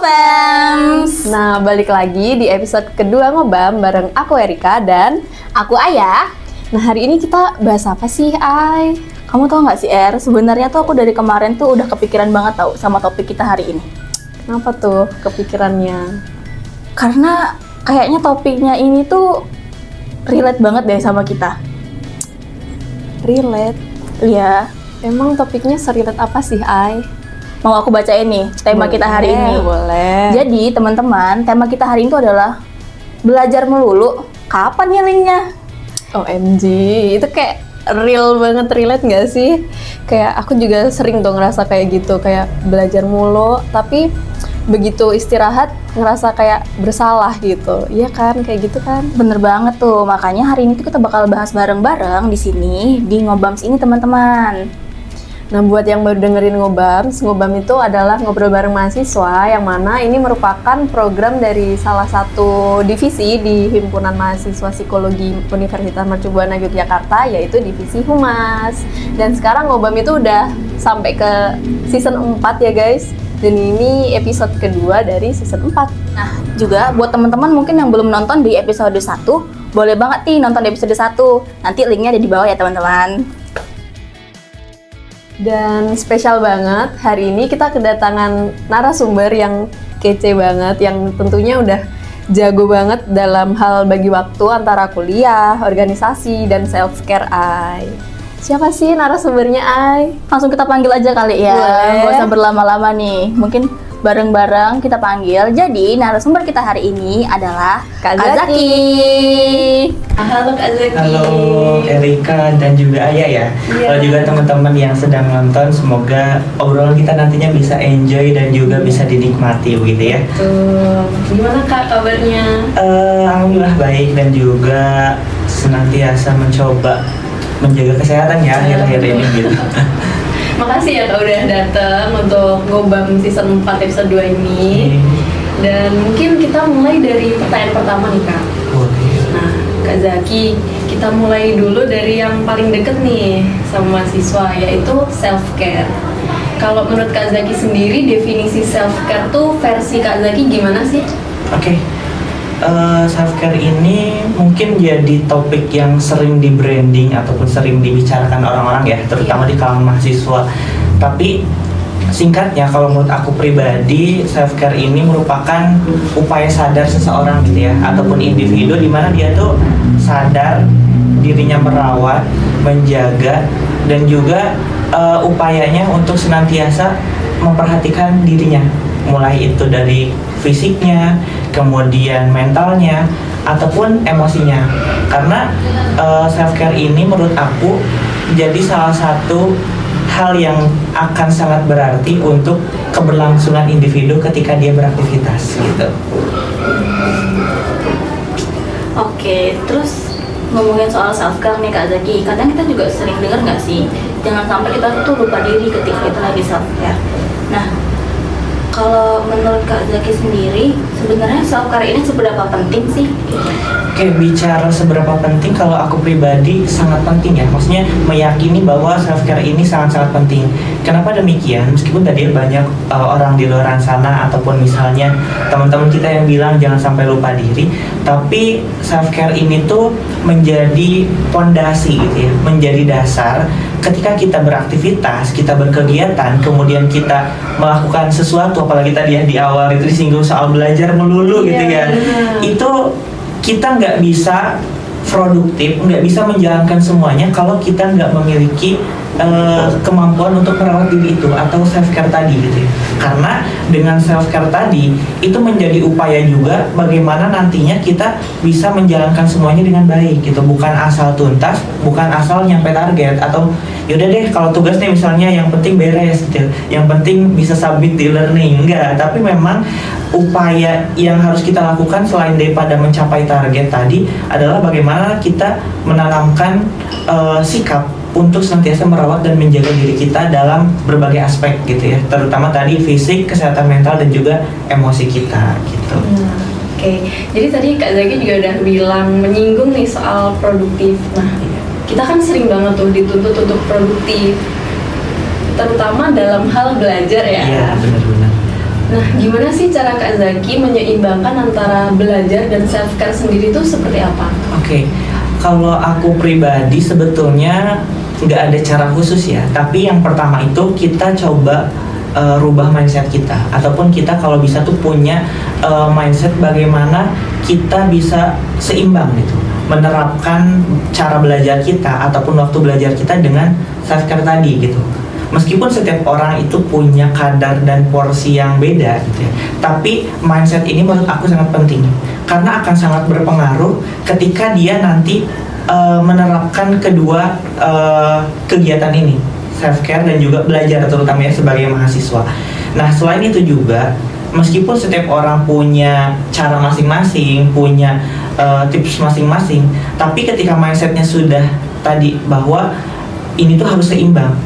Ngobams. Nah, balik lagi di episode kedua Ngobam bareng aku Erika dan Aku Ayah. nah hari ini kita bahas apa sih, Ay? Kamu tau gak sih sebenarnya tuh aku dari kemarin tuh udah kepikiran banget tau sama topik kita hari ini. Kenapa tuh kepikirannya? Karena kayaknya topiknya ini tuh relate banget deh sama kita. Relate? Iya. Emang topiknya serelate apa sih, Ay? Mau aku bacain nih tema kita hari ini. Boleh. Jadi teman-teman, tema kita hari ini tuh adalah belajar melulu. Kapan healingnya? OMG, itu kayak real banget, relate nggak sih? Kayak aku juga sering tuh ngerasa kayak gitu, kayak belajar mulu, tapi begitu istirahat ngerasa kayak bersalah gitu. Iya kan, kayak gitu kan? Bener banget tuh. Makanya hari ini tuh kita bakal bahas bareng-bareng di sini di Ngobams ini teman-teman. Nah, buat yang baru dengerin Ngobams, Ngobam itu adalah ngobrol bareng mahasiswa, yang mana ini merupakan program dari salah satu divisi di Himpunan Mahasiswa Psikologi Universitas Mercubuana Yogyakarta, yaitu divisi Humas. Dan sekarang Ngobam itu udah sampai ke season 4 ya guys, dan ini episode kedua dari season 4. Nah, juga buat teman-teman mungkin yang belum nonton di episode 1, boleh banget nih nonton di episode 1. Nanti linknya ada di bawah ya teman-teman. Dan spesial banget, hari ini kita kedatangan narasumber yang kece banget, yang tentunya udah jago banget dalam hal bagi waktu antara kuliah, organisasi, dan self-care, Ay. Siapa sih narasumbernya, Ay? Langsung kita panggil aja kali ya, Boleh. nggak usah berlama-lama nih. Mungkin bareng-bareng kita panggil. Jadi narasumber kita hari ini adalah Kak Zaki. Halo Kak Zaki. Halo Erika dan juga Ayah ya. Iya. Kalau juga teman-teman yang sedang nonton, semoga obrolan kita nantinya bisa enjoy dan juga bisa dinikmati begitu ya. Tuh, gimana Kak kabarnya? Alhamdulillah baik dan juga senantiasa mencoba menjaga kesehatan ya akhir-akhir ini gitu. Makasih ya Kak udah datang untuk Ngobam season 4 episode 2 ini. Dan mungkin kita mulai dari pertanyaan pertama nih Kak. Boleh. Nah, Kak Zaki, kita mulai dulu dari yang paling deket nih sama mahasiswa, yaitu self-care. Kalau menurut Kak Zaki sendiri, definisi self-care tuh versi Kak Zaki gimana sih? Oke. Self-care ini mungkin jadi topik yang sering di branding ataupun sering dibicarakan orang-orang ya, terutama di kalangan mahasiswa. Tapi singkatnya, kalau menurut aku pribadi, self-care ini merupakan upaya sadar seseorang gitu ya, ataupun individu di mana dia tuh sadar dirinya merawat, menjaga, dan juga upayanya untuk senantiasa memperhatikan dirinya, mulai itu dari fisiknya, kemudian mentalnya, ataupun emosinya. Karena self-care ini menurut aku jadi salah satu hal yang akan sangat berarti untuk keberlangsungan individu ketika dia beraktivitas gitu. Oke, terus ngomongin soal self-care nih Kak Zaki, kadang kita juga sering dengar nggak sih, jangan sampai kita tuh lupa diri ketika kita lagi self-care. Nah, kalau menurut Kak Zaki sendiri, sebenarnya self-care ini seberapa penting sih? Oke, bicara seberapa penting, kalau aku pribadi sangat penting ya. Maksudnya meyakini bahwa self-care ini sangat-sangat penting. Kenapa demikian? Meskipun tadi banyak orang di luar sana ataupun misalnya teman-teman kita yang bilang jangan sampai lupa diri, tapi self-care ini tuh menjadi pondasi gitu ya, menjadi dasar ketika kita beraktivitas, kita berkegiatan, kemudian kita melakukan sesuatu, apalagi tadi ya di awal itu disinggung soal belajar melulu gitu ya. Itu kita nggak bisa produktif, nggak bisa menjalankan semuanya kalau kita nggak memiliki kemampuan untuk merawat diri itu atau self-care tadi gitu ya. Karena dengan self-care tadi itu menjadi upaya juga bagaimana nantinya kita bisa menjalankan semuanya dengan baik gitu, bukan asal tuntas, bukan asal nyampe target atau yaudah deh kalau tugasnya misalnya yang penting beres gitu, yang penting bisa submit di learning, enggak, tapi memang upaya yang harus kita lakukan selain daripada mencapai target tadi adalah bagaimana kita menanamkan sikap untuk senantiasa merawat dan menjaga diri kita dalam berbagai aspek gitu ya, terutama tadi fisik, kesehatan mental, dan juga emosi kita gitu. Oke, jadi tadi Kak Zaki juga udah bilang menyinggung nih soal produktif. Nah, kita kan sering banget tuh dituntut untuk produktif, terutama dalam hal belajar ya. Iya, benar-benar. Nah, gimana sih cara Kak Zaki menyeimbangkan antara belajar dan self care sendiri itu seperti apa? Oke, kalau aku pribadi sebetulnya nggak ada cara khusus ya. Tapi yang pertama itu kita coba rubah mindset kita, ataupun kita kalau bisa tuh punya mindset bagaimana kita bisa seimbang gitu, menerapkan cara belajar kita ataupun waktu belajar kita dengan self care tadi gitu. Meskipun setiap orang itu punya kadar dan porsi yang beda gitu ya, tapi mindset ini menurut aku sangat penting karena akan sangat berpengaruh ketika dia nanti menerapkan kedua kegiatan ini, self care dan juga belajar, terutama ya sebagai mahasiswa. Nah, selain itu juga meskipun setiap orang punya cara masing-masing, punya tips masing-masing, tapi ketika mindsetnya sudah tadi bahwa ini tuh harus seimbang,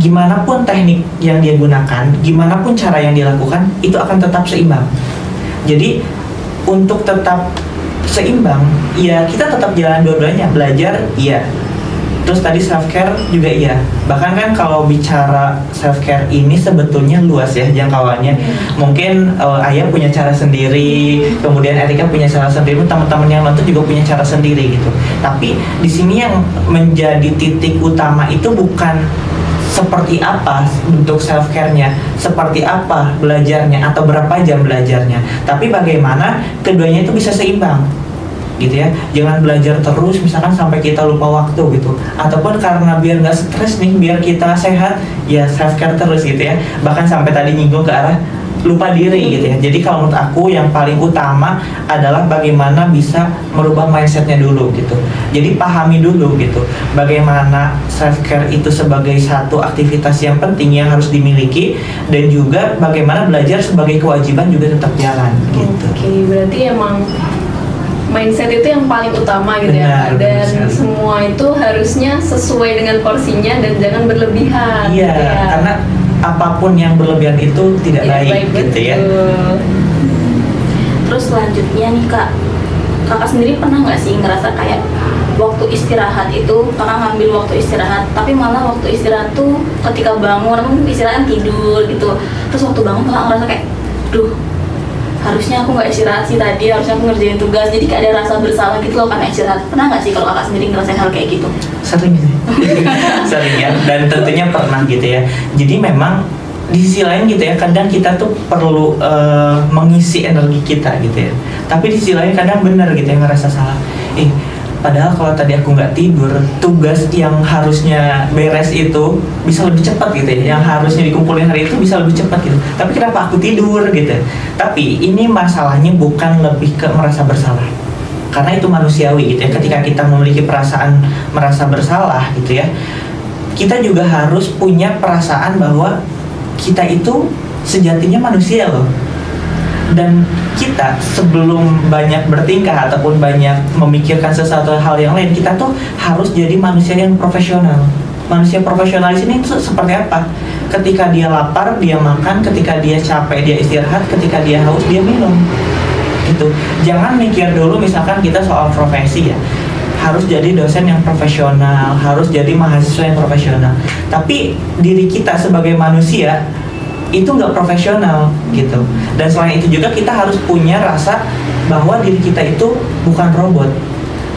gimana pun teknik yang dia gunakan, gimana pun cara yang dia lakukan, itu akan tetap seimbang. Jadi untuk tetap seimbang, ya kita tetap jalan dua-duanya, belajar iya, terus tadi self care juga iya. Bahkan kan kalau bicara self care ini sebetulnya luas ya jangkauannya. Mungkin Ayah punya cara sendiri, kemudian Erika punya cara sendiri, teman-teman yang nonton juga punya cara sendiri gitu. Tapi di sini yang menjadi titik utama itu bukan seperti apa bentuk self care-nya, seperti apa belajarnya atau berapa jam belajarnya, tapi bagaimana keduanya itu bisa seimbang gitu ya. Jangan belajar terus misalkan sampai kita lupa waktu gitu, ataupun karena biar nggak stres nih, biar kita sehat ya self care terus gitu ya, bahkan sampai tadi nyinggung ke arah lupa diri gitu ya. Jadi kalau menurut aku yang paling utama adalah bagaimana bisa merubah mindsetnya dulu gitu. Jadi pahami dulu gitu bagaimana self care itu sebagai satu aktivitas yang penting yang harus dimiliki, dan juga bagaimana belajar sebagai kewajiban juga tetap jalan gitu. Oke, berarti emang mindset itu yang paling utama gitu ya, Benar, dan benar sekali. semua itu harusnya sesuai dengan porsinya dan jangan berlebihan. Iya, gitu ya. karena apapun yang berlebihan itu tidak baik gitu ya. betul. Terus selanjutnya nih Kak, kakak sendiri pernah nggak sih ngerasa kayak waktu istirahat itu kakak ngambil waktu istirahat, tapi malah waktu istirahat tuh ketika bangun, emang istirahat tidur gitu, terus waktu bangun kakak ngerasa kayak, duh harusnya aku nggak istirahat sih tadi, harusnya aku ngerjain tugas, jadi kayak ada rasa bersalah gitu loh karena istirahat. Pernah nggak sih kalau kakak sendiri ngerasain hal kayak gitu? Sering gitu. Sering ya, dan tentunya pernah gitu ya. Jadi memang di sisi lain gitu ya, kadang kita tuh perlu mengisi energi kita gitu ya, tapi di sisi lain kadang benar gitu ya ngerasa salah. Padahal kalau tadi aku nggak tidur, tugas yang harusnya beres itu bisa lebih cepat gitu ya, yang harusnya dikumpulin hari itu bisa lebih cepat gitu, tapi kenapa aku tidur gitu. Tapi ini masalahnya bukan lebih ke merasa bersalah, karena itu manusiawi gitu ya. Ketika kita memiliki perasaan merasa bersalah gitu ya, kita juga harus punya perasaan bahwa kita itu sejatinya manusia loh. Dan kita sebelum banyak bertingkah ataupun banyak memikirkan sesuatu hal yang lain, kita tuh harus jadi manusia yang profesional. Manusia profesional di sini tuh seperti apa? Ketika dia lapar, dia makan. Ketika dia capek, dia istirahat. Ketika dia haus, dia minum. Gitu. Jangan mikir dulu misalkan kita soal profesi ya, harus jadi dosen yang profesional, harus jadi mahasiswa yang profesional. Tapi diri kita sebagai manusia itu nggak profesional gitu. Dan selain itu juga kita harus punya rasa bahwa diri kita itu bukan robot,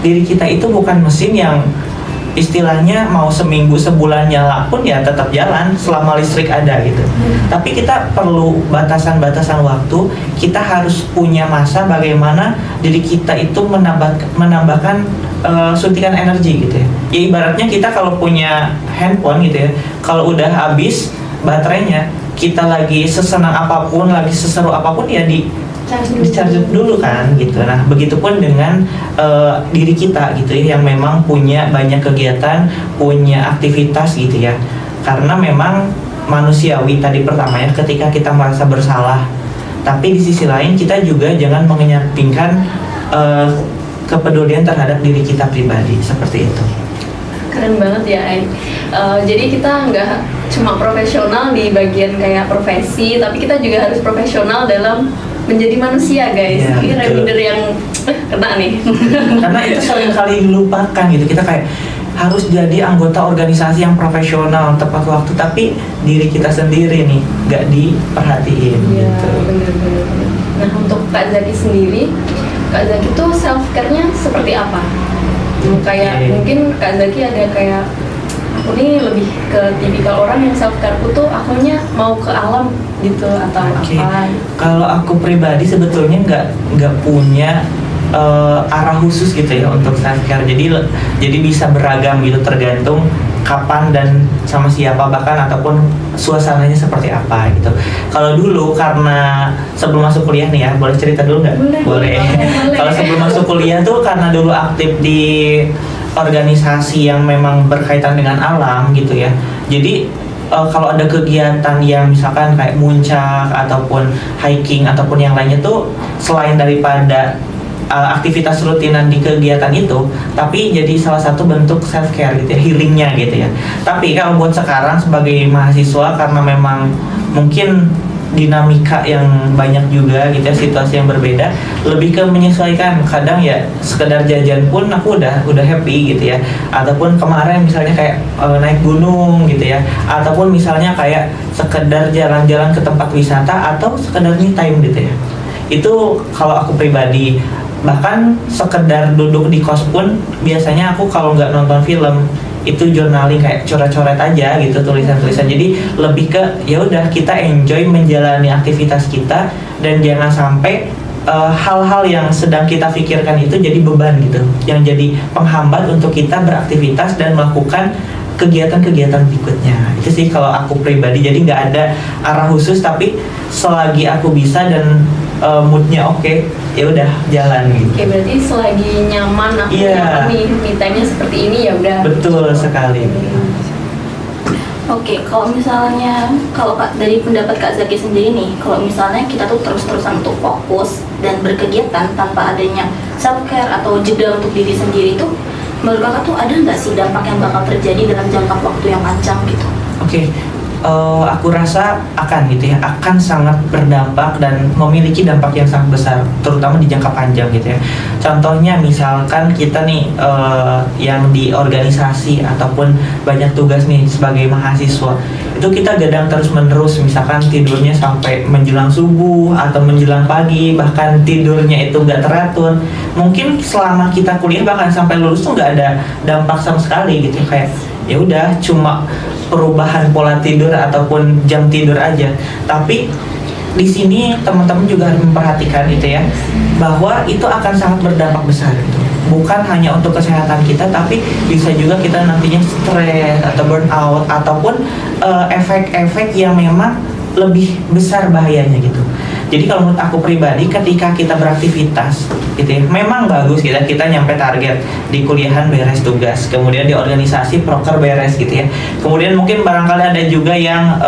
diri kita itu bukan mesin yang istilahnya mau seminggu sebulan nyala pun ya tetap jalan selama listrik ada gitu. Tapi kita perlu batasan-batasan waktu. Kita harus punya masa bagaimana diri kita itu menambahkan suntikan energi gitu ya. Ya ibaratnya kita kalau punya handphone gitu ya, kalau udah habis baterainya, kita lagi sesenang apapun, lagi seseru apapun ya di-charge dulu kan gitu. Nah, begitupun dengan diri kita gitu ya, yang memang punya banyak kegiatan, punya aktivitas gitu ya. Karena memang manusiawi tadi pertama ya, ketika kita merasa bersalah. Tapi di sisi lain kita juga jangan mengenyampingkan kepedulian terhadap diri kita pribadi, seperti itu. Keren banget ya, Ai. Jadi kita nggak cuma profesional di bagian kayak profesi, tapi kita juga harus profesional dalam menjadi manusia, guys. Ya, Ini betul. reminder yang kena nih. Karena itu sering kali dilupakan gitu. Kita kayak harus jadi anggota organisasi yang profesional tepat waktu, tapi diri kita sendiri nih nggak diperhatiin Iya, gitu. bener-bener. Nah, untuk Kak Zaki sendiri, Kak Zaki tuh self care-nya seperti apa? Kayak Oke. mungkin Kak Zaki ada kayak, aku nih lebih ke tipikal orang yang self care-ku tuh akunya mau ke alam gitu atau Oke. apa. Kalau aku pribadi sebetulnya nggak punya arah khusus gitu ya untuk self care. Jadi bisa beragam gitu tergantung kapan dan sama siapa, bahkan ataupun suasananya seperti apa gitu. Kalau dulu karena sebelum masuk kuliah nih ya, boleh cerita dulu nggak? Boleh. Kalau sebelum masuk kuliah tuh karena dulu aktif di organisasi yang memang berkaitan dengan alam gitu ya. Jadi kalau ada kegiatan yang misalkan kayak muncak ataupun hiking ataupun yang lainnya tuh, selain daripada aktivitas rutinan di kegiatan itu, tapi jadi salah satu bentuk self care gitu ya, healingnya gitu ya. Tapi kalau buat sekarang sebagai mahasiswa, karena memang mungkin dinamika yang banyak juga gitu ya, situasi yang berbeda, lebih ke menyesuaikan. Kadang ya sekedar jajan pun aku udah happy gitu ya, ataupun kemarin misalnya kayak naik gunung gitu ya, ataupun misalnya kayak sekedar jalan-jalan ke tempat wisata atau sekedar me time gitu ya. Itu kalau aku pribadi. Bahkan sekedar duduk di kos pun biasanya aku kalau nggak nonton film itu journaling, kayak coret-coret aja gitu, tulisan-tulisan. Jadi lebih ke ya udah kita enjoy menjalani aktivitas kita, dan jangan sampai hal-hal yang sedang kita pikirkan itu jadi beban gitu, yang jadi penghambat untuk kita beraktivitas dan melakukan kegiatan-kegiatan berikutnya. Itu sih kalau aku pribadi. Jadi nggak ada arah khusus, tapi selagi aku bisa dan moodnya oke, ya udah jalan gitu. Oke, berarti selagi nyaman aku Iya. me time-nya seperti ini ya udah. Betul sekali. Oke, kalau misalnya dari pendapat Kak Zaki sendiri nih, kalau misalnya kita tuh terus-terusan untuk fokus dan berkegiatan tanpa adanya self care atau jeda untuk diri sendiri tuh, menurut Kakak tuh ada nggak sih dampak yang bakal terjadi dalam jangka waktu yang panjang gitu? Oke, aku rasa akan gitu ya, akan sangat berdampak dan memiliki dampak yang sangat besar, terutama di jangka panjang gitu ya. Contohnya misalkan kita nih yang di organisasi ataupun banyak tugas nih sebagai mahasiswa, itu kita gadang terus-menerus, misalkan tidurnya sampai menjelang subuh atau menjelang pagi, bahkan tidurnya itu nggak teratur. Mungkin selama kita kuliah bahkan sampai lulus tuh nggak ada dampak sama sekali gitu, kayak ya udah cuma perubahan pola tidur ataupun jam tidur aja. Tapi di sini teman-teman juga harus memperhatikan gitu ya, bahwa itu akan sangat berdampak besar gitu. Bukan hanya untuk kesehatan kita, tapi bisa juga kita nantinya stres atau burnout ataupun efek-efek yang memang lebih besar bahayanya gitu. Jadi kalau menurut aku pribadi, ketika kita beraktivitas gitu ya, memang bagus kita nyampe target di kuliahan beres tugas, kemudian di organisasi proker beres gitu ya. Kemudian mungkin barangkali ada juga yang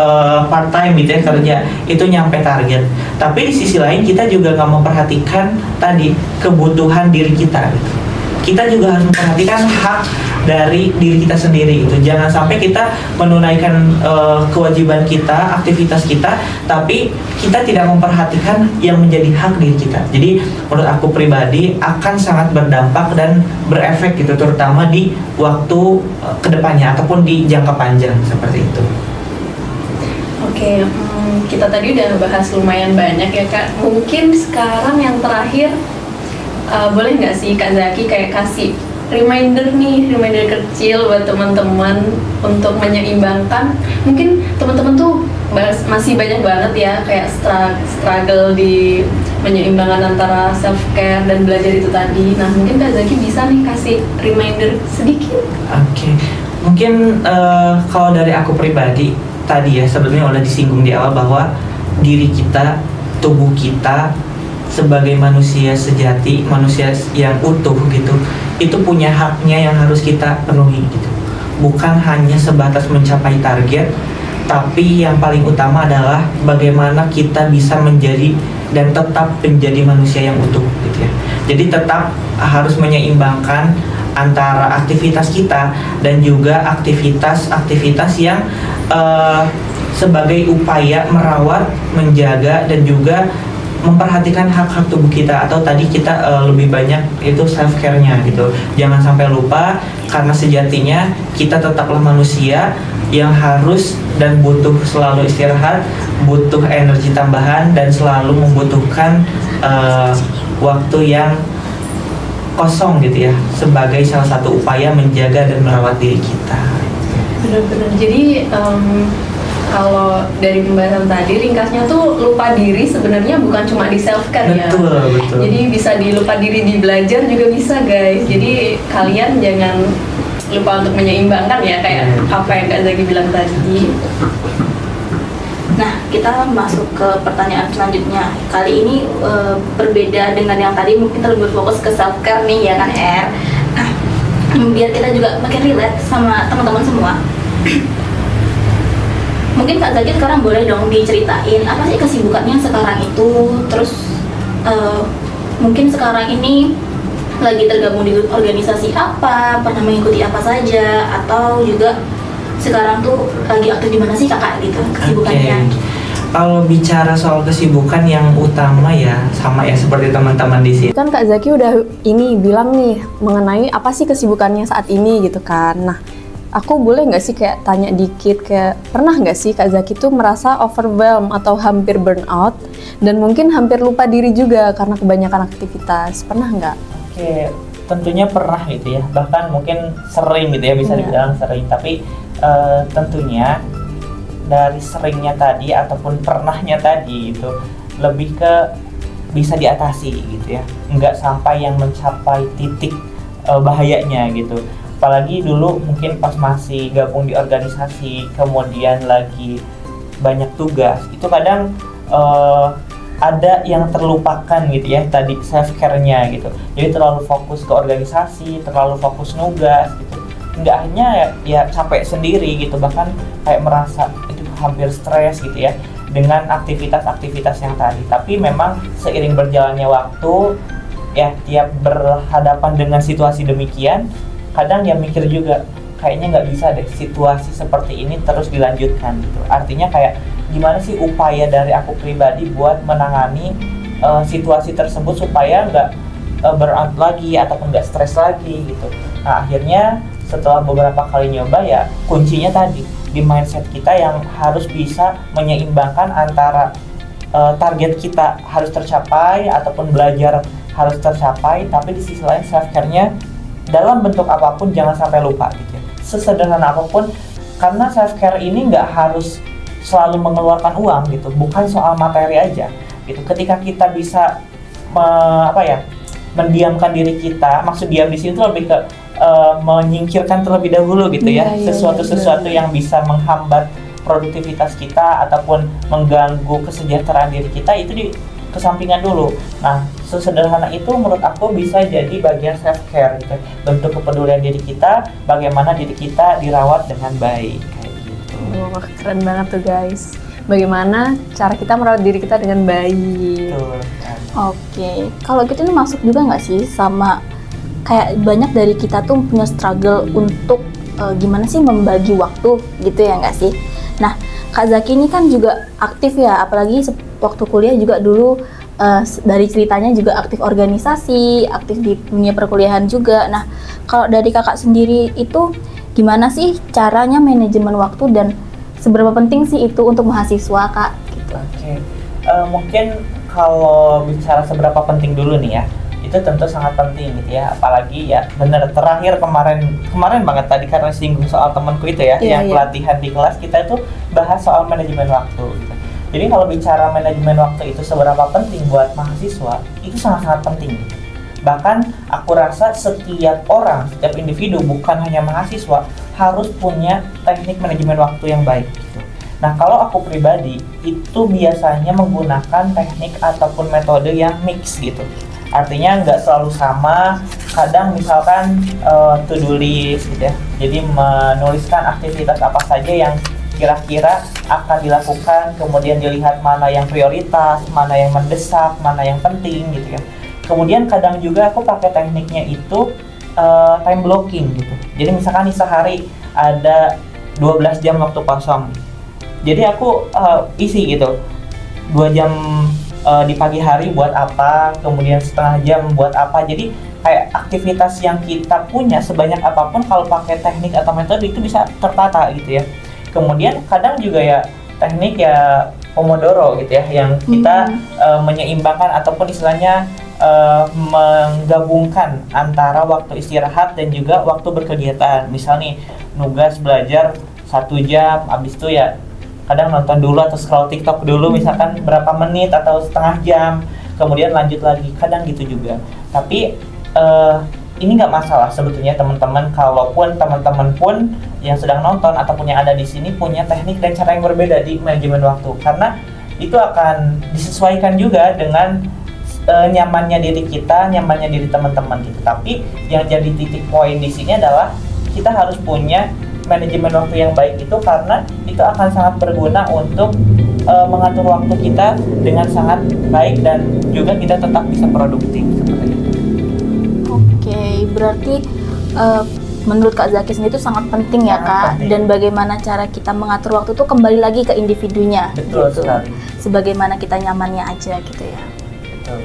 part time gitu ya, kerja itu nyampe target. Tapi di sisi lain kita juga nggak memperhatikan tadi kebutuhan diri kita gitu. Kita juga harus memperhatikan hak dari diri kita sendiri gitu. Jangan sampai kita menunaikan kewajiban kita, aktivitas kita, tapi kita tidak memperhatikan yang menjadi hak diri kita. Jadi menurut aku pribadi akan sangat berdampak dan berefek gitu, terutama di waktu kedepannya ataupun di jangka panjang seperti itu. Oke, kita tadi udah bahas lumayan banyak ya Kak. Mungkin sekarang yang terakhir, boleh nggak sih Kak Zaki kayak kasih reminder kecil buat teman-teman untuk menyeimbangkan. Mungkin teman-teman tuh masih banyak banget ya kayak struggle di menyeimbangkan antara self care dan belajar itu tadi. Nah mungkin Kak Zaki bisa nih kasih reminder sedikit. Oke. Mungkin kalau dari aku pribadi tadi ya, sebetulnya udah disinggung di awal bahwa diri kita, tubuh kita sebagai manusia sejati, manusia yang utuh gitu, itu punya haknya yang harus kita penuhi gitu. Bukan hanya sebatas mencapai target, tapi yang paling utama adalah bagaimana kita bisa menjadi dan tetap menjadi manusia yang utuh gitu ya. Jadi tetap harus menyeimbangkan antara aktivitas kita dan juga aktivitas yang sebagai upaya merawat, menjaga dan juga memperhatikan hak-hak tubuh kita, atau tadi kita lebih banyak itu self care-nya gitu. Jangan sampai lupa karena sejatinya kita tetaplah manusia yang harus dan butuh selalu istirahat, butuh energi tambahan, dan selalu membutuhkan waktu yang kosong gitu ya, sebagai salah satu upaya menjaga dan merawat diri kita. Benar-benar. Jadi kalau dari pembahasan tadi ringkasnya tuh lupa diri sebenarnya bukan cuma di self care ya. Betul. Jadi bisa di lupa diri di belajar juga bisa guys. Jadi kalian jangan lupa untuk menyeimbangkan ya kayak apa yang Kak Zaki bilang tadi. Nah, kita masuk ke pertanyaan selanjutnya. Kali ini berbeda dengan yang tadi, mungkin kita lebih fokus ke self care nih ya kan Nah, biar kita juga makin relate sama teman-teman semua. Mungkin Kak Zaki sekarang boleh dong diceritain apa sih kesibukannya sekarang itu, terus mungkin sekarang ini lagi tergabung di organisasi apa, pernah mengikuti apa saja, atau juga sekarang tuh lagi aktif di mana sih kakak gitu kesibukannya? Kalau bicara soal kesibukan yang utama ya sama ya seperti teman-teman di sini. Kan Kak Zaki udah ini bilang nih mengenai apa sih kesibukannya saat ini gitu kan. Nah, aku boleh nggak sih kayak tanya dikit, kayak pernah nggak sih Kak Zaki tuh merasa overwhelmed atau hampir burnout dan mungkin hampir lupa diri juga karena kebanyakan aktivitas, pernah nggak? Oke, tentunya pernah gitu ya, bahkan mungkin sering gitu ya, bisa dibilang sering, tapi tentunya dari seringnya tadi ataupun pernahnya tadi itu lebih ke bisa diatasi gitu ya, nggak sampai yang mencapai titik bahayanya gitu. Apalagi dulu mungkin pas masih gabung di organisasi, kemudian lagi banyak tugas, itu kadang ada yang terlupakan gitu ya, tadi self care-nya gitu. Jadi terlalu fokus ke organisasi, terlalu fokus nugas gitu. Nggak hanya ya capek sendiri gitu, bahkan kayak merasa itu hampir stres gitu ya dengan aktivitas-aktivitas yang tadi. Tapi memang seiring berjalannya waktu ya, tiap berhadapan dengan situasi demikian, kadang ya mikir juga kayaknya nggak bisa deh situasi seperti ini terus dilanjutkan gitu. Artinya kayak gimana sih upaya dari aku pribadi buat menangani situasi tersebut supaya nggak burnout lagi ataupun nggak stres lagi gitu. Nah akhirnya setelah beberapa kali nyoba ya kuncinya tadi di mindset kita yang harus bisa menyeimbangkan antara target kita harus tercapai ataupun belajar harus tercapai, tapi di sisi lain self care-nya dalam bentuk apapun jangan sampai lupa gitu ya. Sesederhana apapun, karena self care ini nggak harus selalu mengeluarkan uang gitu, bukan soal materi aja gitu. Ketika kita bisa mendiamkan diri kita, maksud diam di sini tuh lebih ke menyingkirkan terlebih dahulu gitu ya, sesuatu yang bisa menghambat produktivitas kita ataupun mengganggu kesejahteraan diri kita, itu di kesampingan dulu. Nah, sesederhana itu menurut aku bisa jadi bagian self care gitu. Bentuk kepedulian diri kita, bagaimana diri kita dirawat dengan baik kayak gitu. Wah, keren banget tuh guys. Bagaimana cara kita merawat diri kita dengan baik. Betul kan. Oke, kalau gitu ini masuk juga nggak sih sama kayak banyak dari kita tuh punya struggle untuk gimana sih membagi waktu gitu ya nggak sih? Nah, Kak Zaki ini kan juga aktif ya, apalagi waktu kuliah juga dulu dari ceritanya juga aktif organisasi, aktif di dunia perkuliahan juga. Nah, kalau dari kakak sendiri itu gimana sih caranya manajemen waktu dan seberapa penting sih itu untuk mahasiswa Kak? Gitu. Oke, mungkin kalau bicara seberapa penting dulu nih ya, itu tentu sangat penting gitu ya, apalagi ya bener terakhir kemarin banget tadi karena singgung soal temanku itu ya, yang pelatihan di kelas kita itu bahas soal manajemen waktu gitu. Jadi kalau bicara manajemen waktu itu seberapa penting buat mahasiswa, itu sangat-sangat penting gitu. Bahkan aku rasa setiap orang, setiap individu, bukan hanya mahasiswa, harus punya teknik manajemen waktu yang baik gitu. Nah kalau aku pribadi itu biasanya menggunakan teknik ataupun metode yang mix gitu. Artinya nggak selalu sama, kadang misalkan to-do list gitu ya. Jadi menuliskan aktivitas apa saja yang kira-kira akan dilakukan, kemudian dilihat mana yang prioritas, mana yang mendesak, mana yang penting gitu ya. Kemudian kadang juga aku pakai tekniknya itu time blocking gitu. Jadi misalkan nih sehari ada 12 jam waktu kosong. Jadi aku isi gitu 2 jam di pagi hari buat apa, kemudian setengah jam buat apa. Jadi kayak aktivitas yang kita punya sebanyak apapun kalau pakai teknik atau metode itu bisa tertata gitu ya. Kemudian kadang juga ya teknik ya Pomodoro gitu ya, yang kita menyeimbangkan ataupun istilahnya menggabungkan antara waktu istirahat dan juga waktu berkegiatan. Misal nih nugas belajar 1 jam, abis itu ya kadang nonton dulu atau scroll TikTok dulu misalkan berapa menit atau setengah jam, kemudian lanjut lagi, kadang gitu juga. Tapi ini nggak masalah sebetulnya teman-teman, kalaupun teman-teman pun yang sedang nonton ataupun yang ada di sini punya teknik dan cara yang berbeda di manajemen waktu, karena itu akan disesuaikan juga dengan nyamannya diri kita, nyamannya diri teman-teman gitu. Tapi yang jadi titik poin di sini adalah kita harus punya manajemen waktu yang baik itu, karena itu akan sangat berguna untuk mengatur waktu kita dengan sangat baik dan juga kita tetap bisa produktif seperti itu. Oke, berarti menurut Kak Zaki sendiri itu sangat penting ya Sangat Kak, penting. dan bagaimana cara kita mengatur waktu itu kembali lagi ke individunya. Betul gitu. sekali. Sebagaimana kita nyamannya aja gitu ya. Betul.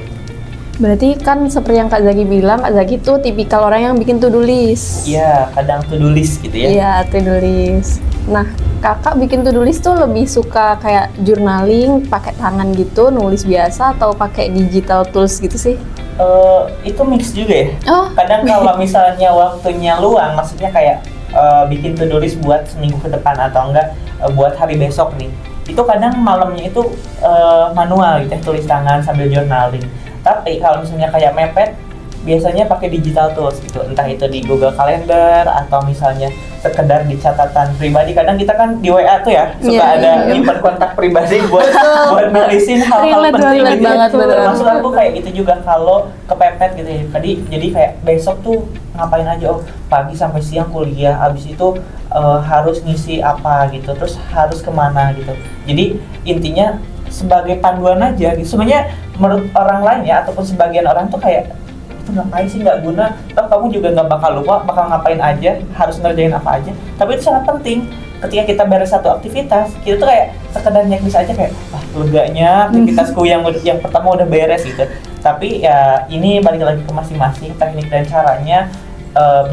Berarti kan seperti yang Kak Zaki bilang, Kak Zaki tuh tipikal orang yang bikin to-do list. Iya, kadang to-do list gitu ya. Iya, to-do list. Nah, Kakak bikin to-do list tuh lebih suka kayak journaling, pakai tangan gitu, nulis biasa, atau pakai digital tools gitu sih? Itu mix juga ya. Oh, Kadang kalau misalnya waktunya luang, maksudnya kayak bikin to-do list buat seminggu ke depan atau enggak buat hari besok nih. Itu kadang malamnya itu manual gitu ya, tulis tangan sambil journaling. Tapi kalau misalnya kayak mepet, biasanya pakai digital tools gitu, entah itu di Google Calendar atau misalnya sekedar di catatan pribadi. Kadang kita kan di WA tuh ya suka Iya, ada iya. nyimpen kontak pribadi buat nulisin hal-hal Relate penting banget, gitu. banget, bener. Maksud aku kayak gitu juga kalau kepepet gitu ya. Jadi kayak besok tuh ngapain aja, oh pagi sampai siang kuliah, abis itu harus ngisi apa gitu, terus harus kemana gitu. Jadi intinya sebagai panduan aja gitu. Sebenarnya menurut orang lain ya, ataupun sebagian orang tuh kayak itu ngapain sih, nggak guna, toh kamu juga nggak bakal lupa bakal ngapain aja, harus ngerjain apa aja. Tapi itu sangat penting. Ketika kita beres satu aktivitas, kita tuh kayak sekedar checklist aja, kayak leganya aktivitasku yang pertama udah beres gitu. Tapi ya ini balik lagi ke masing-masing, teknik dan caranya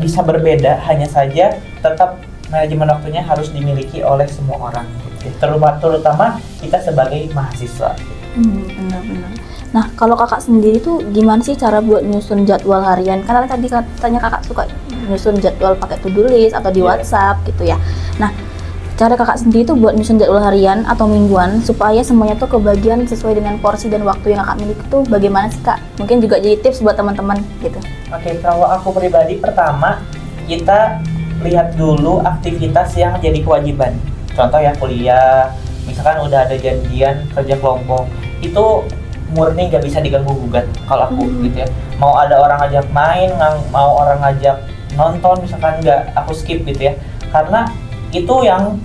bisa berbeda, hanya saja tetap manajemen waktunya harus dimiliki oleh semua orang gitu. Terutama kita sebagai mahasiswa. Benar-benar. Nah, kalau kakak sendiri tuh gimana sih cara buat nyusun jadwal harian? Karena tadi katanya kakak suka nyusun jadwal pakai to-do list atau di Iya. WhatsApp gitu ya. Nah, cara kakak sendiri tuh buat nyusun jadwal harian atau mingguan supaya semuanya tuh kebagian sesuai dengan porsi dan waktu yang kakak miliki tuh bagaimana sih Kak? Mungkin juga jadi tips buat teman-teman gitu. Oke, kalau aku pribadi, pertama kita lihat dulu aktivitas yang jadi kewajiban. Contoh ya kuliah, misalkan udah ada janjian kerja kelompok, itu murni nggak bisa diganggu gugat kalau aku gitu ya. Mau ada orang ngajak main, mau orang ngajak nonton, misalkan nggak, aku skip gitu ya. Karena itu yang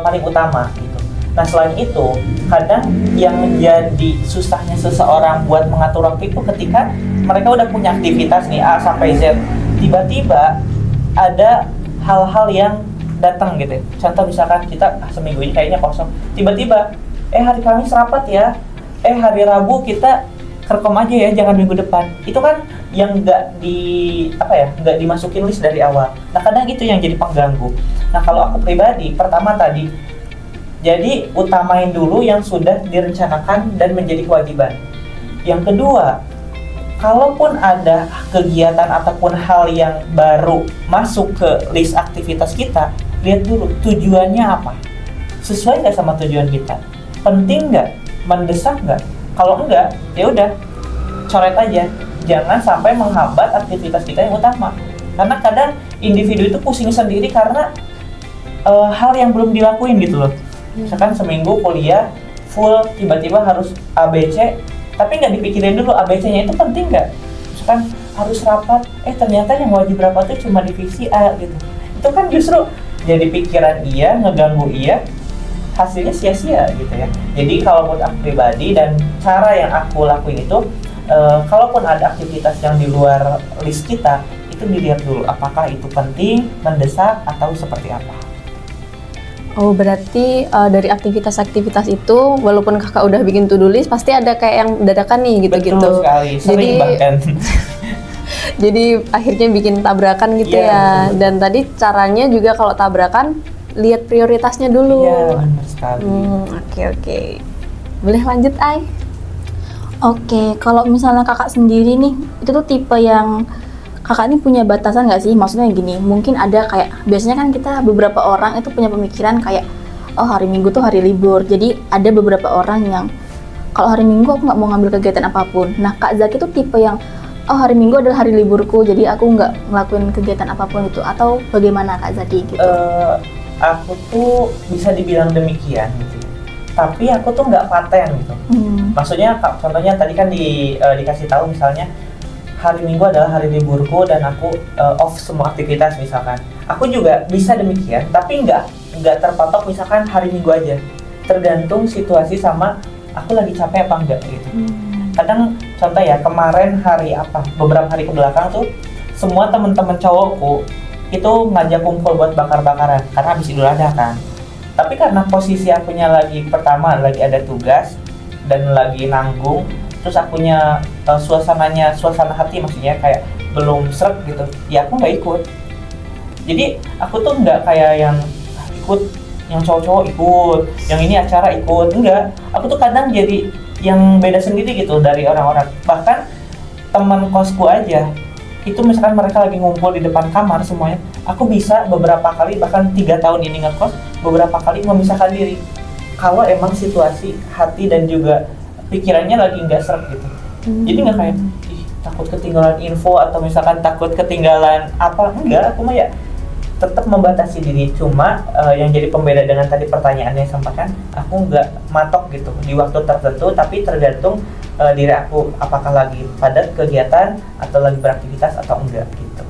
paling utama gitu. Nah selain itu, kadang yang menjadi susahnya seseorang buat mengatur waktu itu ketika mereka udah punya aktivitas nih A sampai Z, tiba-tiba ada hal-hal yang datang gitu ya. Contoh misalkan kita seminggu ini kayaknya kosong, tiba-tiba hari Kamis rapat ya, hari Rabu kita kerkom aja ya, jangan minggu depan. Itu kan yang nggak nggak dimasukin list dari awal. Nah kadang itu yang jadi pengganggu. Nah kalau aku pribadi, pertama tadi, jadi utamain dulu yang sudah direncanakan dan menjadi kewajiban. Yang kedua, kalaupun ada kegiatan ataupun hal yang baru masuk ke list aktivitas kita, lihat dulu tujuannya apa, sesuai nggak sama tujuan kita, penting nggak, mendesak nggak. Kalau enggak, ya udah coret aja, jangan sampai menghambat aktivitas kita yang utama. Karena kadang individu itu pusing sendiri karena hal yang belum dilakuin gitu loh. Misalkan seminggu kuliah full, tiba-tiba harus ABC, tapi nggak dipikirin dulu ABC-nya itu penting nggak. Misalkan harus rapat, ternyata yang wajib rapat itu cuma divisi A gitu. Itu kan justru jadi pikiran iya, ngeganggu iya, hasilnya sia-sia gitu ya. Jadi kalau buat aku pribadi dan cara yang aku lakuin itu, kalaupun ada aktivitas yang di luar list kita, itu dilihat dulu apakah itu penting, mendesak, atau seperti apa. Oh, berarti dari aktivitas-aktivitas itu, walaupun kakak udah bikin to-do list, pasti ada kayak yang dadakan nih gitu-gitu. Betul sekali, sering bahkan. Jadi akhirnya bikin tabrakan gitu Iya, ya. betul. Dan tadi caranya juga kalau tabrakan, lihat prioritasnya dulu. Iya, benar sekali. Oke. Boleh lanjut, Ai? Oke, kalau misalnya kakak sendiri nih, itu tuh tipe yang kakak ini punya batasan nggak sih? Maksudnya gini, mungkin ada kayak, biasanya kan kita beberapa orang itu punya pemikiran kayak, oh hari Minggu tuh hari libur. Jadi ada beberapa orang yang, kalau hari Minggu aku nggak mau ngambil kegiatan apapun. Nah, Kak Zaki tuh tipe yang, oh hari Minggu adalah hari liburku, jadi aku nggak ngelakuin kegiatan apapun itu. Atau bagaimana Kak Zaki gitu? Aku tuh bisa dibilang demikian gitu. Tapi aku tuh nggak paten gitu. Maksudnya, contohnya tadi kan dikasih tahu misalnya hari Minggu adalah hari liburku dan aku off semua aktivitas misalkan. Aku juga bisa demikian, tapi nggak terpatok misalkan hari Minggu aja. Tergantung situasi sama aku lagi capek apa enggak gitu. Kadang contoh ya, kemarin beberapa hari kebelakang tuh semua teman-teman cowokku itu ngajak kumpul buat bakar-bakaran karena habis Idul Adha kan. Tapi karena posisi akunya lagi ada tugas dan lagi nanggung, terus akunya suasana hati maksudnya kayak belum seret gitu, ya aku nggak ikut. Jadi aku tuh nggak kayak yang ikut, yang cowok-cowok ikut, yang ini acara ikut, enggak. Aku tuh kadang jadi yang beda sendiri gitu dari orang-orang. Bahkan teman kosku aja, itu misalkan mereka lagi ngumpul di depan kamar semuanya, aku bisa beberapa kali, bahkan 3 tahun ini ngekos, beberapa kali memisahkan diri. Kalau emang situasi hati dan juga pikirannya lagi nggak seret gitu. Jadi nggak kayak takut ketinggalan info atau misalkan takut ketinggalan apa, enggak. Aku mah ya tetap membatasi diri. Cuma yang jadi pembeda dengan tadi pertanyaannya sampaikan, aku nggak matok gitu di waktu tertentu, tapi tergantung diri aku apakah lagi padat kegiatan atau lagi beraktivitas atau enggak gitu.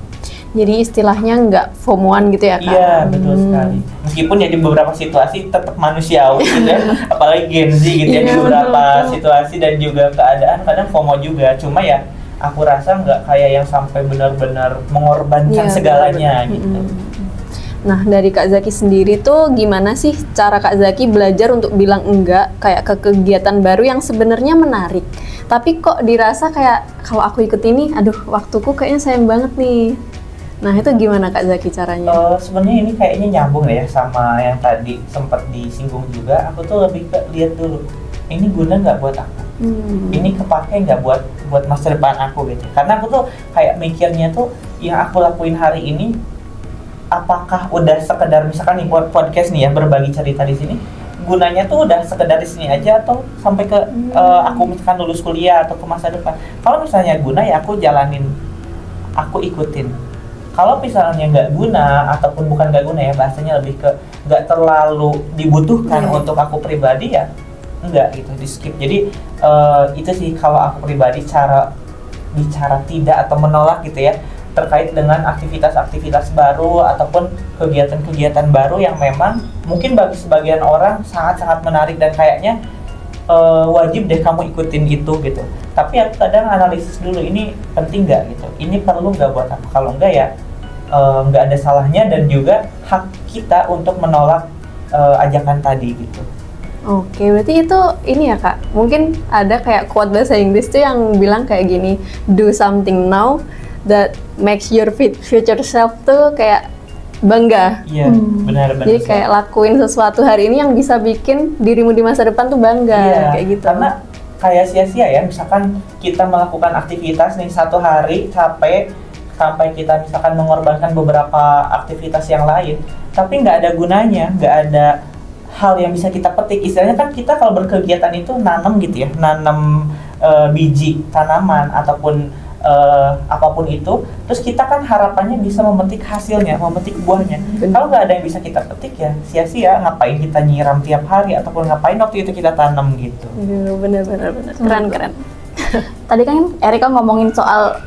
Jadi istilahnya nggak FOMO-an gitu ya, Kak? Iya, betul sekali. Meskipun ya di beberapa situasi tetap manusiawi gitu ya, apalagi Gen Z gitu ya, di beberapa situasi dan juga keadaan kadang FOMO juga. Cuma ya aku rasa nggak kayak yang sampai benar-benar mengorbankan segalanya gitu. Nah, dari Kak Zaki sendiri tuh gimana sih cara Kak Zaki belajar untuk bilang enggak kayak ke kegiatan baru yang sebenarnya menarik, tapi kok dirasa kayak kalau aku ikut ini, aduh waktuku kayaknya sayang banget nih. Nah, itu gimana Kak Zaki caranya? Sebenarnya ini kayaknya nyambung ya sama yang tadi sempat disinggung juga. Aku tuh lebih ke lihat dulu, ini guna nggak buat aku? Ini kepake nggak buat masa depan aku gitu? Karena aku tuh kayak mikirnya tuh yang aku lakuin hari ini, apakah udah sekedar misalkan nih buat podcast nih ya, berbagi cerita di sini, gunanya tuh udah sekedar di sini aja atau sampai ke aku misalkan lulus kuliah atau ke masa depan. Kalau misalnya guna ya aku jalanin, aku ikutin. Kalau misalnya nggak guna ataupun bukan nggak guna ya, bahasanya lebih ke nggak terlalu dibutuhkan untuk aku pribadi ya enggak gitu, di skip. Jadi itu sih kalau aku pribadi cara bicara tidak atau menolak gitu ya, terkait dengan aktivitas-aktivitas baru ataupun kegiatan-kegiatan baru yang memang mungkin bagi sebagian orang sangat-sangat menarik dan kayaknya wajib deh kamu ikutin itu gitu. Tapi aku kadang analisis dulu, ini penting nggak gitu, ini perlu nggak buat aku. Kalau enggak ya nggak ada salahnya dan juga hak kita untuk menolak ajakan tadi gitu. Oke, berarti itu ini ya Kak, mungkin ada kayak quote bahasa Inggris tuh yang bilang kayak gini, do something now that makes your future self tuh kayak bangga. Iya, benar-benar. Jadi kayak lakuin sesuatu hari ini yang bisa bikin dirimu di masa depan tuh bangga, kayak gitu. Karena kayak sia-sia ya, misalkan kita melakukan aktivitas nih satu hari capek sampai kita misalkan mengorbankan beberapa aktivitas yang lain, tapi nggak ada gunanya, nggak ada hal yang bisa kita petik. Istilahnya kan kita kalau berkegiatan itu nanam gitu ya, nanam biji tanaman ataupun apapun itu, terus kita kan harapannya bisa memetik hasilnya, memetik buahnya. Kalau nggak ada yang bisa kita petik ya sia-sia, ngapain kita nyiram tiap hari ataupun ngapain waktu itu kita tanam gitu. Bener-bener keren. Tadi kan Erika ngomongin soal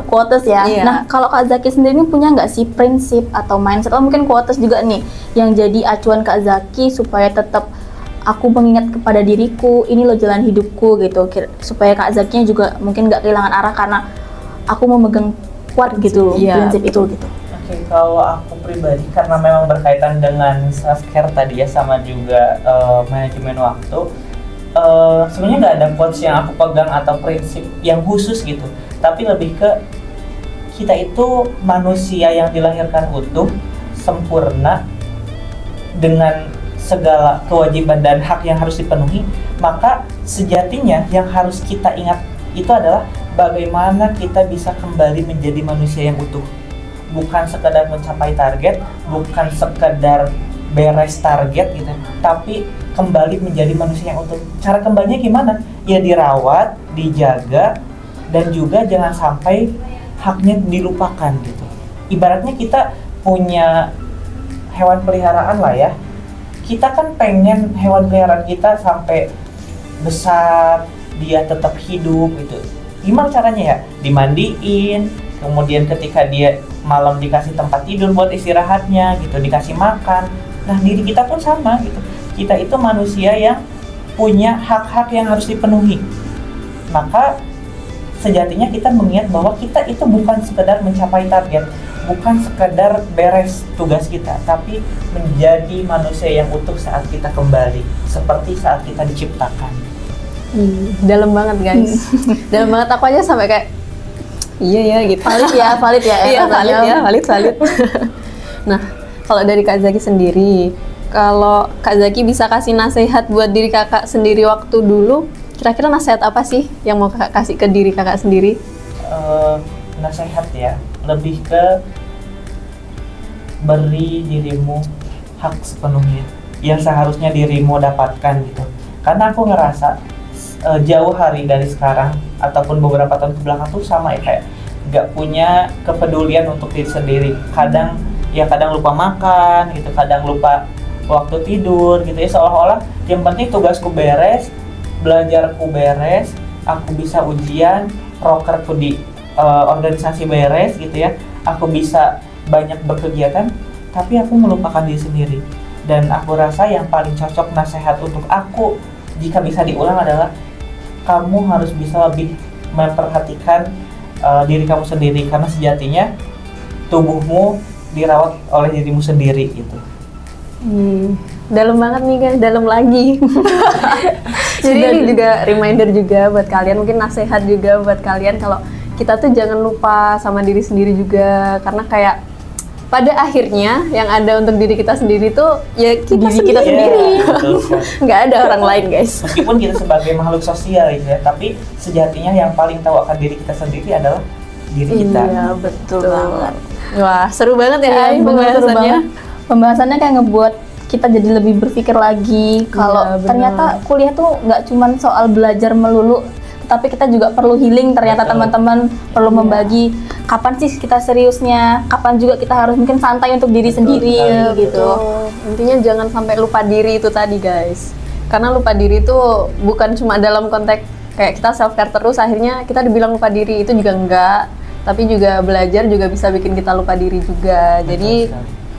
quotes ya. Iya. Nah, kalau Kak Zaki sendiri ini punya nggak sih prinsip atau mindset atau mungkin quotes juga nih yang jadi acuan Kak Zaki supaya tetap aku mengingat kepada diriku, ini loh jalan hidupku gitu, supaya Kak Zakinya juga mungkin nggak kehilangan arah karena aku memegang kuat gitu prinsip itu gitu. Oke. Oke, kalau aku pribadi karena memang berkaitan dengan self care tadi ya sama juga manajemen waktu. Sebenarnya nggak ada quotes yang aku pegang atau prinsip yang khusus gitu. Tapi lebih ke kita itu manusia yang dilahirkan utuh, sempurna, dengan segala kewajiban dan hak yang harus dipenuhi. Maka sejatinya yang harus kita ingat itu adalah bagaimana kita bisa kembali menjadi manusia yang utuh. Bukan sekedar mencapai target, bukan sekedar beres target gitu, tapi kembali menjadi manusia yang utuh. Cara kembalinya gimana? Ya dirawat, dijaga, dan juga jangan sampai haknya dilupakan gitu. Ibaratnya kita punya hewan peliharaan lah ya. Kita kan pengen hewan peliharaan kita sampai besar, dia tetap hidup gitu. Gimana caranya ya? Dimandiin, kemudian ketika dia malam dikasih tempat tidur buat istirahatnya gitu, dikasih makan. Nah, diri kita pun sama gitu. Kita itu manusia yang punya hak-hak yang harus dipenuhi. Maka sejatinya kita mengingat bahwa kita itu bukan sekedar mencapai target, bukan sekedar beres tugas kita, tapi menjadi manusia yang utuh saat kita kembali, seperti saat kita diciptakan. Dalam banget guys. Dalam banget, aku aja sampai kayak iya ya gitu. Valid ya. Iya, valid. Nah, kalau dari Kak Zaki sendiri, kalau Kak Zaki bisa kasih nasihat buat diri kakak sendiri waktu dulu, kira-kira nasihat apa sih yang mau kakak kasih ke diri kakak sendiri? Nasihat ya, lebih ke beri dirimu hak sepenuhnya yang seharusnya dirimu dapatkan gitu. Karena aku ngerasa jauh hari dari sekarang ataupun beberapa tahun kebelakang tuh sama ya, kayak nggak punya kepedulian untuk diri sendiri. Kadang lupa makan gitu, kadang lupa waktu tidur gitu ya, seolah-olah yang penting tugasku beres, belajarku beres, aku bisa ujian, prokerku di organisasi beres gitu ya, aku bisa banyak berkegiatan, tapi aku melupakan diri sendiri. Dan aku rasa yang paling cocok nasihat untuk aku jika bisa diulang adalah kamu harus bisa lebih memperhatikan diri kamu sendiri, karena sejatinya tubuhmu dirawat oleh dirimu sendiri gitu. Dalam banget nih guys, dalam lagi. Jadi ini juga reminder juga buat kalian, mungkin nasihat juga buat kalian kalau kita tuh jangan lupa sama diri sendiri juga, karena kayak pada akhirnya yang ada untuk diri kita sendiri tuh ya kita sendiri. Nggak ada orang lain guys. Meskipun kita sebagai makhluk sosial ya, tapi sejatinya yang paling tahu akan diri kita sendiri adalah diri kita. Iya, betul banget. Wah, seru banget ya Pembahasannya. Pembahasannya kayak ngebuat kita jadi lebih berpikir lagi kalau ternyata kuliah tuh nggak cuma soal belajar melulu, tapi kita juga perlu healing. Ternyata teman-teman perlu membagi kapan sih kita seriusnya, kapan juga kita harus mungkin santai untuk diri sendiri gitu. Intinya jangan sampai lupa diri itu tadi guys, karena lupa diri itu bukan cuma dalam konteks kayak kita self care terus akhirnya kita dibilang lupa diri, itu juga enggak, tapi juga belajar juga bisa bikin kita lupa diri juga. Jadi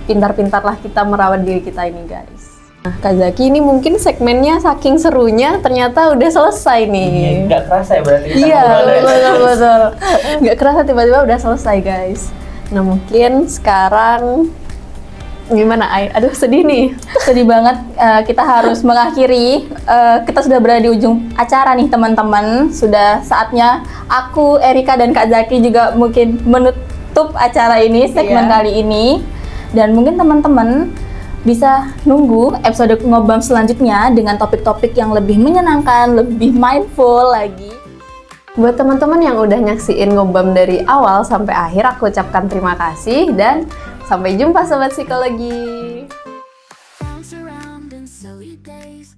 pintar-pintarlah kita merawat diri kita ini guys. Nah, Kak Zaki, ini mungkin segmennya saking serunya ternyata udah selesai nih. Nggak kerasa ya berarti. Iya, betul. Nggak kerasa tiba-tiba udah selesai guys. Nah, mungkin sekarang gimana Ai? Aduh, sedih nih. Sedih banget, kita harus mengakhiri. Kita sudah berada di ujung acara nih teman-teman. Sudah saatnya aku, Erika, dan Kak Zaki juga mungkin menutup acara ini, segmen kali ini. Dan mungkin teman-teman bisa nunggu episode Ngobam selanjutnya dengan topik-topik yang lebih menyenangkan, lebih mindful lagi. Buat teman-teman yang udah nyaksiin Ngobam dari awal sampai akhir, aku ucapkan terima kasih dan sampai jumpa Sobat Psikologi. Bounce around in silly days.